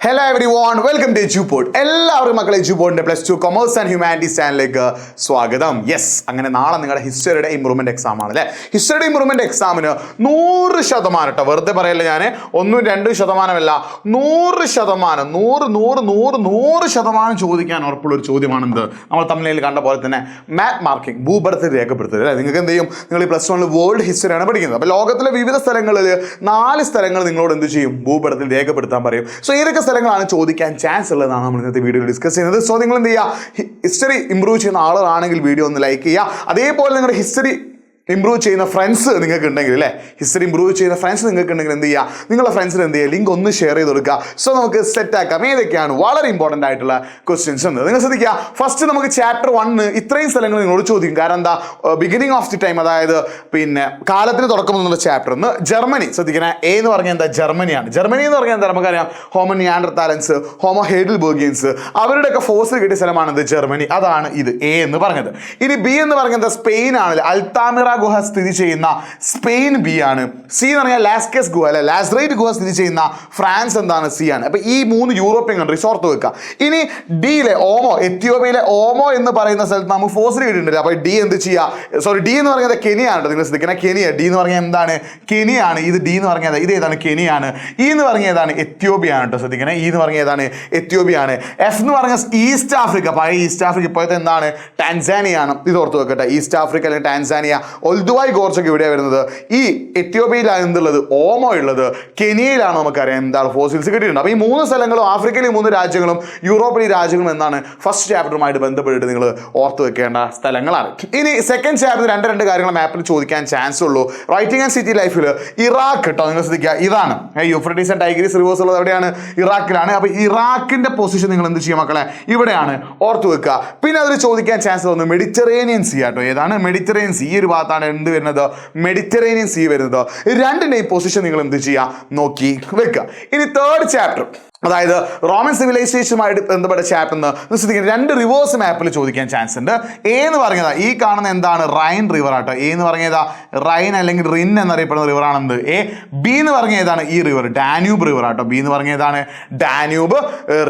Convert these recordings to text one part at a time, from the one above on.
Hello everyone, welcome to Eduport. എല്ലാവർക്കും മക്കളെ Eduportന്റെ Plus Two Commerce and Humanities ചാനലിലേക്ക് സ്വാഗതം. യെസ്, അങ്ങനെ നാളെ നിങ്ങളുടെ ഹിസ്റ്ററിയുടെ ഇംപ്രൂവ്മെന്റ് എക്സാം ആണ് അല്ലേ? ഹിസ്റ്ററിയുടെ ഇംപ്രൂവ്മെന്റ് എക്സാമിന് 100% കേട്ടോ, വെറുതെ പറയല്ല ഞാൻ, 1-2% 100% ചോദിക്കാൻ ഉറപ്പുള്ള ഒരു ചോദ്യമാണെന്ത് നമ്മൾ തമിഴിൽ കണ്ട പോലെ തന്നെ മാപ്പ് മാർക്കിംഗ്, ഭൂപടത്തിൽ രേഖപ്പെടുത്തുക അല്ലേ? നിങ്ങൾക്ക് എന്ത് ചെയ്യും, നിങ്ങൾ ഈ Plus One വേൾഡ് ഹിസ്റ്ററിയാണ് പഠിക്കുന്നത്. അപ്പോൾ ലോകത്തിലെ വിവിധ സ്ഥലങ്ങളിൽ 4 സ്ഥലങ്ങൾ നിങ്ങളോട് എന്ത് ചെയ്യും, ഭൂപടത്തിൽ രേഖപ്പെടുത്താൻ പറയും. സോ ഏതൊക്കെ സ്ഥലങ്ങളാണ് ചോദിക്കാൻ ചാൻസ് ഉള്ളതാണ് നമ്മൾ ഇന്നത്തെ വീഡിയോയിൽ ഡിസ്കസ് ചെയ്യുന്നത്. സോ നിങ്ങൾ എന്ത് ചെയ്യുക, ഹിസ്റ്ററി ഇംപ്രൂവ് ചെയ്യുന്ന ആളുകളാണെങ്കിൽ വീഡിയോ ഒന്ന് ലൈക്ക് ചെയ്യുക. അതേപോലെ നിങ്ങളുടെ ഹിസ്റ്ററി ഇംപ്രൂവ് ചെയ്യുന്ന ഫ്രണ്ട്സ് നിങ്ങൾക്ക് ഉണ്ടെങ്കിൽ അല്ലേ, ഹിസ്റ്ററി ഇംപ്രൂവ് ചെയ്യുന്ന ഫ്രണ്ട്സ് നിങ്ങൾക്ക് ഉണ്ടെങ്കിൽ എന്ത് ചെയ്യുക, നിങ്ങളുടെ ഫ്രണ്ട്സിന് എന്ത് ചെയ്യുക, ലിങ്ക് ഒന്ന് ഷെയർ ചെയ്ത് കൊടുക്കുക. സോ നമുക്ക് സെറ്റ് ആക്കാം ഏതൊക്കെയാണ് വളരെ ഇമ്പോർട്ടൻ്റ് ആയിട്ടുള്ള ക്വസ്റ്റ്യൻസ് ഉണ്ട്. നിങ്ങൾ ശ്രദ്ധിക്കുക, ഫസ്റ്റ് നമുക്ക് ചാപ്റ്റർ 1 ഇത്രയും സ്ഥലങ്ങൾ നിങ്ങളോട് ചോദിക്കും. കാരണം എന്താ, ബിഗിനിങ് ഓഫ് ദി ടൈം, അതായത് പിന്നെ കാലത്തിന് തുടക്കം എന്നുള്ള ചാപ്റ്റർ ഒന്ന് ജർമ്മനി. ശ്രദ്ധിക്കണേ, എ എന്ന് പറഞ്ഞാൽ എന്താ, ജർമ്മനിയാണ്. ജർമ്മനി എന്ന് പറഞ്ഞാൽ എന്താ, നമുക്കറിയാം ഹോമോ നിയാൻഡർതാലൻസ്, ഹോമോ ഹൈഡൽബർഗിയൻസ്, അവരുടെയൊക്കെ ഫോസിൽ കിട്ടിയ സ്ഥലമാണിത് ജർമ്മനി. അതാണ് ഇത് എ എന്ന് പറഞ്ഞത്. ഇനി ബി എന്ന് പറഞ്ഞാൽ എന്താ, സ്പെയിൻ ആണ്. അൽത്താമിറ ഗുഹ സ്ഥിതി ചെയ്യുന്ന സ്പെയിൻ ബി ആണ്. സി എന്ന് പറഞ്ഞാൽ ലാസ്കസ് ഗുഹ അല്ലെ, ലാസ്റൈറ്റ് ഗുഹ സ്ഥിതി ചെയ്യുന്ന ഫ്രാൻസ് എന്താണ്, സി ആണ്. അപ്പൊ ഈ 3 യൂറോപ്യൻ കൺട്രീസ് ഓർത്ത് വെക്കുക. ഇനി ഡിയിലെ ഓമോ, എത്യോപ്യയിലെ ഓമോ എന്ന് പറയുന്ന സ്ഥലത്ത് നമുക്ക് ഫോസിൽ കിട്ടിയിട്ടുണ്ട്. അപ്പൊ ഡി എന്ത് ചെയ്യുക, സോറി ഡി എന്ന് പറയുന്നത് കെനിയാണ്. നിങ്ങൾ ശ്രദ്ധിക്കണം, കെനിയ. ഡി എന്ന് പറഞ്ഞാൽ എന്താണ്, കെനിയാണ്. ഇത് ഡി എന്ന് പറഞ്ഞാൽ ഇത് ഏതാണ്, കെനിയാണ്. ഇ എന്ന് പറഞ്ഞാൽ ഏതാണ്, എത്യോപ്യ ആണ് കേട്ടോ. ശ്രദ്ധിക്കണേ, ഇ എന്ന് പറഞ്ഞാൽ ഏതാണ്, എത്യോപ്യ ആണ്. എഫ് എന്ന് പറഞ്ഞാൽ ഈസ്റ്റ് ആഫ്രിക്ക, പഴയ ഈസ്റ്റ് ആഫ്രിക്ക, ഇപ്പോഴത്തെ എന്താണ്, ടാൻസാനിയ ആണ്. ഇത് ഓർത്ത് വെക്കട്ടെ, ഈസ്റ്റ് ആഫ്രിക്ക അല്ലെങ്കിൽ ടാൻസാനിയ. ഒൽദുവായ് ഗോർച്ചൊക്കെ ഇവിടെ വരുന്നത്. ഈ എത്യോപ്യയിലാണ് എന്തുള്ളത്, ഓമോ ഉള്ളത്. കെനിയയിലാണ് നമുക്കറിയാം എന്താണ്, ഫോസിൽസ് കിട്ടിയിട്ടുണ്ട്. അപ്പോൾ ഈ 3 സ്ഥലങ്ങളും, ആഫ്രിക്കയിലെ 3 രാജ്യങ്ങളും യൂറോപ്പിലെ രാജ്യങ്ങളും എന്താണ്, ഫസ്റ്റ് ചാപ്റ്ററുമായിട്ട് ബന്ധപ്പെട്ടിട്ട് നിങ്ങൾ ഓർത്ത് വെക്കേണ്ട സ്ഥലങ്ങളാണ്. ഇനി സെക്കൻഡ് ചാപ്റ്റർ 2 കാര്യങ്ങൾ മാപ്പിൽ ചോദിക്കാൻ ചാൻസ് ഉള്ളൂ. റൈറ്റിംഗ് ആൻഡ് സിറ്റി ലൈഫിൽ ഇറാഖ് കേട്ടോ, നിങ്ങൾ ശ്രദ്ധിക്കുക, ഇതാണ് യൂഫ്രട്ടീസ് ആൻഡ് ടൈഗ്രീസ് റിവേഴ്സ് ഉള്ളത് എവിടെയാണ്, ഇറാഖിലാണ്. അപ്പോൾ ഇറാഖിന്റെ പൊസിഷൻ നിങ്ങൾ എന്ത് ചെയ്യുക മക്കളെ, ഇവിടെയാണ് ഓർത്ത് വെക്കുക. പിന്നെ അതിൽ ചോദിക്കാൻ ചാൻസ് തോന്നുന്നു മെഡിറ്ററേനിയൻ സി ആട്ടോ. ഏതാണ്, മെഡിറ്ററേനിയൻ സി. ഈ ഒരു ഭാഗത്താണ് എന്ത് വരുന്നത്, മെഡിറ്ററേനിയൻ സീ വരുന്നത്. 2ന്റെയും പൊസിഷൻ നിങ്ങൾ എന്ത് ചെയ്യുക, നോക്കി വെക്കുക. ഇനി തേർഡ് ചാപ്റ്റർ, അതായത് റോമൻ സിവിലൈസേഷനുമായിട്ട് ബന്ധപ്പെട്ട ചാപ്റ്റർ ശ്രദ്ധിക്കുന്നത് 2 റിവേഴ്സ് മാപ്പിൽ ചോദിക്കാൻ ചാൻസ് ഉണ്ട്. എ എന്ന് പറഞ്ഞതാ ഈ കാണുന്ന എന്താണ്, റൈൻ റിവർ ആട്ടോ. എ എന്ന് പറഞ്ഞതാ റൈൻ അല്ലെങ്കിൽ റിൻ എന്നറിയപ്പെടുന്ന റിവർ ആണെന്ത് എ. ബി എന്ന് പറഞ്ഞ ഏതാണ്, ഈ റിവർ ഡാന്യൂബ് റിവർ ആട്ടോ. ബി എന്ന് പറഞ്ഞ ഏതാണ്, ഡാന്യൂബ്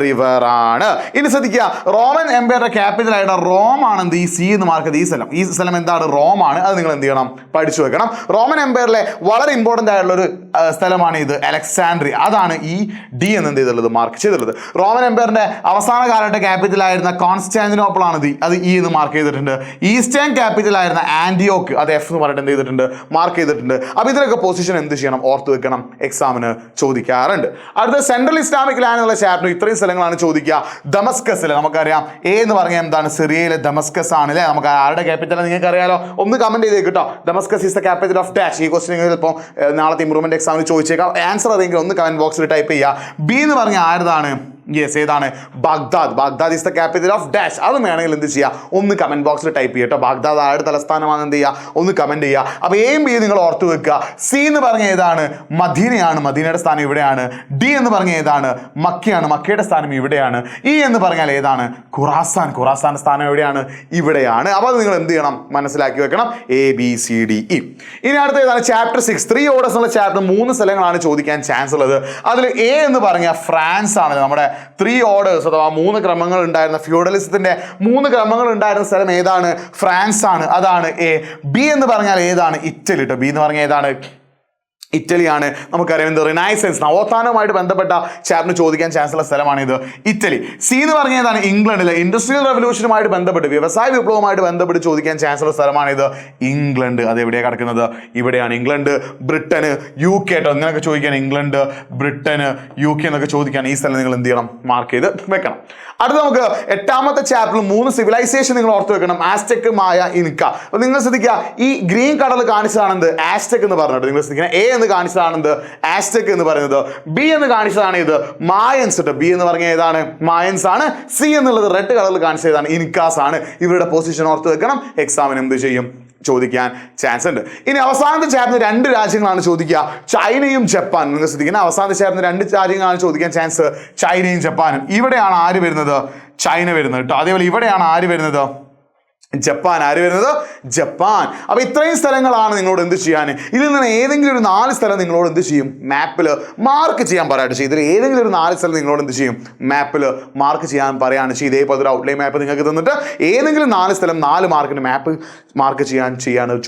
റിവർ ആണ്. ഇനി ശ്രദ്ധിക്കുക, റോമൻ എംപയറുടെ ക്യാപിറ്റൽ ആയിട്ട് റോം ആണെന്ത്, ഈ സി എന്ന് മാർക്ക് ചെയ്ത് ഈ സ്ഥലം എന്താണ്, റോം ആണ്. അത് നിങ്ങൾ എന്ത് ചെയ്യണം, പഠിച്ചു വെക്കണം. റോമൻ എംപയറിലെ വളരെ ഇമ്പോർട്ടൻ്റ് ആയിട്ടുള്ള ഒരു സ്ഥലമാണ് ഇത്, അലക്സാൻഡ്രിയ. അതാണ് ഈ ഡി എന്ന് എന്ത് ചെയ്തുള്ളത്, മാർക്ക് ചെയ്തിട്ടുള്ളത്. റോമൻ എംപയറിന്റെ അവസാന കാലത്തെ ക്യാപിറ്റൽ ആയിരുന്ന കോൺസ്റ്റാന്റിനോപ്പിൾ ആണ് അത് ഇ എന്ന് മാർക്ക് ചെയ്തിട്ടുണ്ട്. ഈസ്റ്റേൺ ക്യാപിറ്റൽ ആയിരുന്ന ആന്റിയോക്ക്, അത് എഫ് എന്ന് പറഞ്ഞിട്ട് എന്ത് ചെയ്തിട്ടുണ്ട്, മാർക്ക് ചെയ്തിട്ടുണ്ട്. അപ്പൊ ഇതിനൊക്കെ പൊസിഷൻ എന്ത് ചെയ്യണം, ഓർത്ത് വെക്കണം, എക്സാമിന് ചോദിക്കാറുണ്ട്. അടുത്ത സെൻട്രൽ ഇസ്ലാമിക് ലാൻഡ് എന്നുള്ള ചാപ്റ്റർ ഇത്രയും സ്ഥലങ്ങളാണ് ചോദിക്കുക. ദമസ്കസ്, നമുക്കറിയാം എ എന്ന് പറഞ്ഞാൽ എന്താണ്, സിറിയയിലെ ദമസ്കസ് ആണ് അല്ലേ. നമുക്ക് ആരുടെ ക്യാപിറ്റൽ നിങ്ങൾക്ക് അറിയാലോ, ഒന്ന് കമന്റ് ചെയ്തേക്ക് കേട്ടോ. Damascus is the capital of dash. ഈ ക്വസ്റ്റ്യൻ ചിലപ്പോൾ നാളത്തെ ഇംപ്രൂവ്മെന്റ് എക്സാമിന് ചോദിച്ചേക്കാം. ആൻസർ അതെങ്കിലും ഒന്ന് കമന്റ് ബോക്സിൽ ടൈപ്പ് ചെയ്യുക. ബി എന്ന് പറഞ്ഞാൽ ആരതാണ്, യെസ് ഏതാണ്, Baghdad. Baghdad is the capital of dash. അതും വേണമെങ്കിൽ എന്ത് ചെയ്യുക, ഒന്ന് കമന്റ് ബോക്സിൽ ടൈപ്പ് ചെയ്യുക കേട്ടോ. ബാഗ്ദാദ് ആരുടെ തലസ്ഥാനമാണ്, എന്ത് ചെയ്യുക, ഒന്ന് കമന്റ് ചെയ്യുക. അപ്പോൾ എയും ബി നിങ്ങൾ ഓർത്ത് വെക്കുക. സി എന്ന് പറഞ്ഞ ഏതാണ്, മദീനയാണ്. മദീനയുടെ സ്ഥാനം ഇവിടെയാണ്. ഡി എന്ന് പറഞ്ഞ ഏതാണ്, മക്കയാണ്. മക്കയുടെ സ്ഥാനം ഇവിടെയാണ്. ഇ എന്ന് പറഞ്ഞാൽ ഏതാണ്, ഖുറാസാൻ. ഖുറാസാന്റെ സ്ഥാനം എവിടെയാണ്, ഇവിടെയാണ്. അപ്പോൾ അത് നിങ്ങൾ എന്ത് ചെയ്യണം, മനസ്സിലാക്കി വെക്കണം. A B C D E. ഇനി അടുത്ത ഏതാണ്, ചാപ്റ്റർ 6 3 ഓർഡേഴ്സ് ഉള്ള ചാപ്റ്റർ 3 സ്ഥലങ്ങളാണ് ചോദിക്കാൻ ചാൻസ് ഉള്ളത്. അതിൽ എ എന്ന് പറഞ്ഞാൽ ഫ്രാൻസ് ആണ്. നമ്മുടെ 3 ഓർഡേഴ്സ് അഥവാ 3 ക്രമങ്ങൾ ഉണ്ടായിരുന്ന, ഫ്യൂഡലിസത്തിന്റെ 3 ക്രമങ്ങൾ ഉണ്ടായിരുന്ന സ്ഥലം ഏതാണ്, ഫ്രാൻസ് ആണ്. അതാണ് എ. ബി എന്ന് പറഞ്ഞാൽ ഏതാണ്, ഇറ്റലി കേട്ടോ. ബി എന്ന് പറഞ്ഞാൽ ഏതാണ്, ഇറ്റലിയാണ്. നമുക്കറിയാം എന്ത്, റിനൈസൻസ് നവോത്ഥാനവുമായിട്ട് ബന്ധപ്പെട്ട ചാപ്റ്റർ ചോദിക്കാൻ ചാൻസ് ഉള്ള സ്ഥലമാണ് ഇത്, ഇറ്റലി. സി എന്ന് പറഞ്ഞ ഏതാണ്, ഇംഗ്ലണ്ടിലെ ഇൻഡസ്ട്രിയൽ റെവല്യൂഷനുമായിട്ട് ബന്ധപ്പെട്ട്, വ്യവസായ വിപ്ലവവുമായിട്ട് ബന്ധപ്പെട്ട് ചോദിക്കാൻ ചാൻസ് ഉള്ള സ്ഥലമാണ് ഇത്, ഇംഗ്ലണ്ട്. അത് എവിടെയാണ് കിടക്കുന്നത്, ഇവിടെയാണ്. ഇംഗ്ലണ്ട്, ബ്രിട്ടന്, UK കേട്ടോ. ഇങ്ങനെയൊക്കെ ചോദിക്കാൻ, ഇംഗ്ലണ്ട്, ബ്രിട്ടന്, UK എന്നൊക്കെ ചോദിക്കാൻ ഈ സ്ഥലം നിങ്ങൾ എന്ത് ചെയ്യണം, മാർക്ക് ചെയ്ത് വെക്കണം. അടുത്ത നമുക്ക് 8ാമത്തെ ചാപ്റ്ററിൽ 3 സിവിലൈസേഷൻ നിങ്ങൾ ഓർത്ത് വെക്കണം. ആസ്ടെക്, മായ, ഇൻക. അപ്പോൾ നിങ്ങൾ ശ്രദ്ധിക്കുക, ഈ ഗ്രീൻ കളർ കാണിച്ചതാണെന്ത്, ആസ്ടെക് എന്ന് പറഞ്ഞിട്ട് നിങ്ങൾ ശ്രദ്ധിക്കണം. എ എന്ന് കാണിച്ചതാണെന്ത്, ആസ്ടെക് എന്ന് പറയുന്നത്. ബി എന്ന് കാണിച്ചതാണ് ഇത്, മായൻസ് കേട്ടോ. ബി എന്ന് പറഞ്ഞ ഏതാണ്, മായൻസ് ആണ്. സി എന്നുള്ളത് റെഡ് കളറിൽ കാണിച്ചതാണ്, ഇൻകാസ് ആണ്. ഇവരുടെ പൊസിഷൻ ഓർത്ത് വെക്കണം, എക്സാമിന് എന്ത് ചെയ്യും, ചോദിക്കാൻ ചാൻസ് ഉണ്ട്. ഇനി അവസാനത്തെ ചാപ്റ്റർ 2 രാജ്യങ്ങളാണ് ചോദിക്കുക, ചൈനയും ജപ്പാനും. നിങ്ങൾ ശ്രദ്ധിക്കണം, അവസാനത്തെ ചാപ്റ്റർ 2 രാജ്യങ്ങളാണ് ചോദിക്കാൻ ചാൻസ്, ചൈനയും ജപ്പാനും. ഇവിടെയാണ് ആര് വരുന്നത്, ചൈന വരുന്നത് കേട്ടോ. അതേപോലെ ഇവിടെയാണ് ആര് വരുന്നത്, ജപ്പാൻ. ആര് വരുന്നത്? ജപ്പാൻ. അപ്പോൾ ഇത്രയും സ്ഥലങ്ങളാണ് നിങ്ങളോട് എന്ത് ചെയ്യാൻ, ഇതിൽ നിന്ന് ഏതെങ്കിലും ഒരു 4 സ്ഥലം നിങ്ങളോട് എന്ത് ചെയ്യും, മാപ്പിൽ മാർക്ക് ചെയ്യാൻ പറയാട്ട് ചെയ്യും. ഇതിൽ ഏതെങ്കിലും ഒരു 4 സ്ഥലം നിങ്ങളോട് എന്ത് ചെയ്യും, മാപ്പിൽ മാർക്ക് ചെയ്യാൻ പറയാണ് ചെയ്യും. ഇതേപോലെ ഒരു ഔട്ട്ലൈൻ മാപ്പ് നിങ്ങൾക്ക് തന്നിട്ട് ഏതെങ്കിലും 4 സ്ഥലം 4 മാർക്കിന് മാപ്പ് മാർക്ക് ചെയ്യാണ്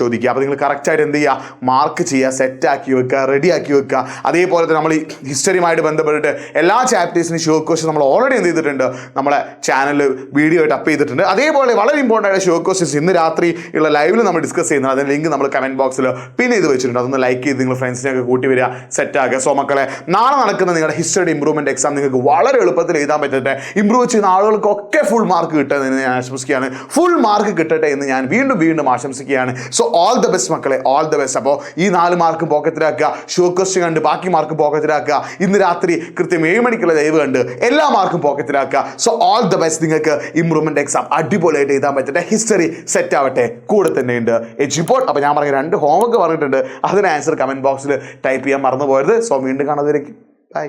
ചോദിക്കുക. അപ്പോൾ നിങ്ങൾ കറക്റ്റായിട്ട് എന്ത് ചെയ്യുക, മാർക്ക് ചെയ്യുക, സെറ്റാക്കി വെക്കുക, റെഡിയാക്കി വെക്കുക. അതേപോലെ തന്നെ നമ്മൾ ഈ ഹിസ്റ്ററിയുമായിട്ട് ബന്ധപ്പെട്ടിട്ട് എല്ലാ ചാപ്റ്റേഴ്സിനും ഷോർട്ട് ക്വസ്റ്റ്യൻ നമ്മൾ ഓൾറെഡി എന്ത് ചെയ്തിട്ടുണ്ട്, നമ്മുടെ ചാനലിൽ വീഡിയോ ആയിട്ട് അപ്പ് ചെയ്തിട്ടുണ്ട്. അതേപോലെ വളരെ ഇമ്പോർട്ടൻ്റ് ആയിട്ട് ഷോർട്ട് ക്വസ്റ്റ്യൻസ് ഇന്ന് രാത്രി ഉള്ള ലൈവിൽ നമ്മൾ ഡിസ്കസ് ചെയ്യുന്നത്. അതിന് ലിങ്ക് നമ്മൾ കമൻറ്റ് ബോക്സിൽ പിന്നെ ഇത് വെച്ചിട്ടുണ്ട്. അതൊന്ന് ലൈക്ക് ചെയ്ത് നിങ്ങൾ ഫ്രണ്ട്സിനെയൊക്കെ കൂട്ടി വരിക, സെറ്റാക്കുക. സോ മക്കളെ, നാളെ നടക്കുന്ന നിങ്ങളുടെ ഹിസ്റ്ററി ഇമ്പ്രൂവ്മെൻറ്റ് എക്സാം നിങ്ങൾക്ക് വളരെ എളുപ്പത്തിൽ എഴുതാൻ പറ്റട്ടെ. ഇമ്പ്രൂവ് ചെയ്യുന്ന ആളുകൾക്കൊക്കെ ഫുൾ മാർക്ക് കിട്ടട്ടെ എന്ന് ഞാൻ ആശംസിക്കുകയാണ്. ഫുൾ മാർക്ക് കിട്ടട്ടെ എന്ന് ഞാൻ വീണ്ടും ആശംസിക്കുകയാണ്. സോ ഓൾ ദ ബെസ്റ്റ് മക്കളെ, ഓൾ ദ ബെസ്റ്റ്. അപ്പോൾ ഈ 4 മാർക്ക് പോക്കറ്റിലാക്കുക, ഷോർട്ട് ക്വസ്റ്റ്യൻ കണ്ട് ബാക്കി മാർക്ക് പോക്കറ്റിലാക്കുക. ഇന്ന് രാത്രി കൃത്യം 7 മണിക്കുള്ള ലൈവ് കണ്ട് എല്ലാ മാർക്കും പോക്കറ്റിലാക്കുക. So all the best. നിങ്ങൾക്ക് ഇമ്പ്രൂവ്മെൻറ്റ് എക്സാം അടിപൊളിയായിട്ട് എഴുതാൻ പറ്റട്ടെ. ഹിസ്റ്ററി സെറ്റ് ആവട്ടെ. കൂടെ തന്നെ ഉണ്ട് എഡ്യൂപോർട്ട്. അപ്പോൾ ഞാൻ പറഞ്ഞ 2 ഹോംവർക്ക് പറഞ്ഞിട്ടുണ്ട്. അതിന് ആൻസർ കമൻറ്റ് ബോക്സിൽ ടൈപ്പ് ചെയ്യാൻ മറന്നു പോകരുത്. സോ വീണ്ടും കാണാതിരിക്കും. ബൈ.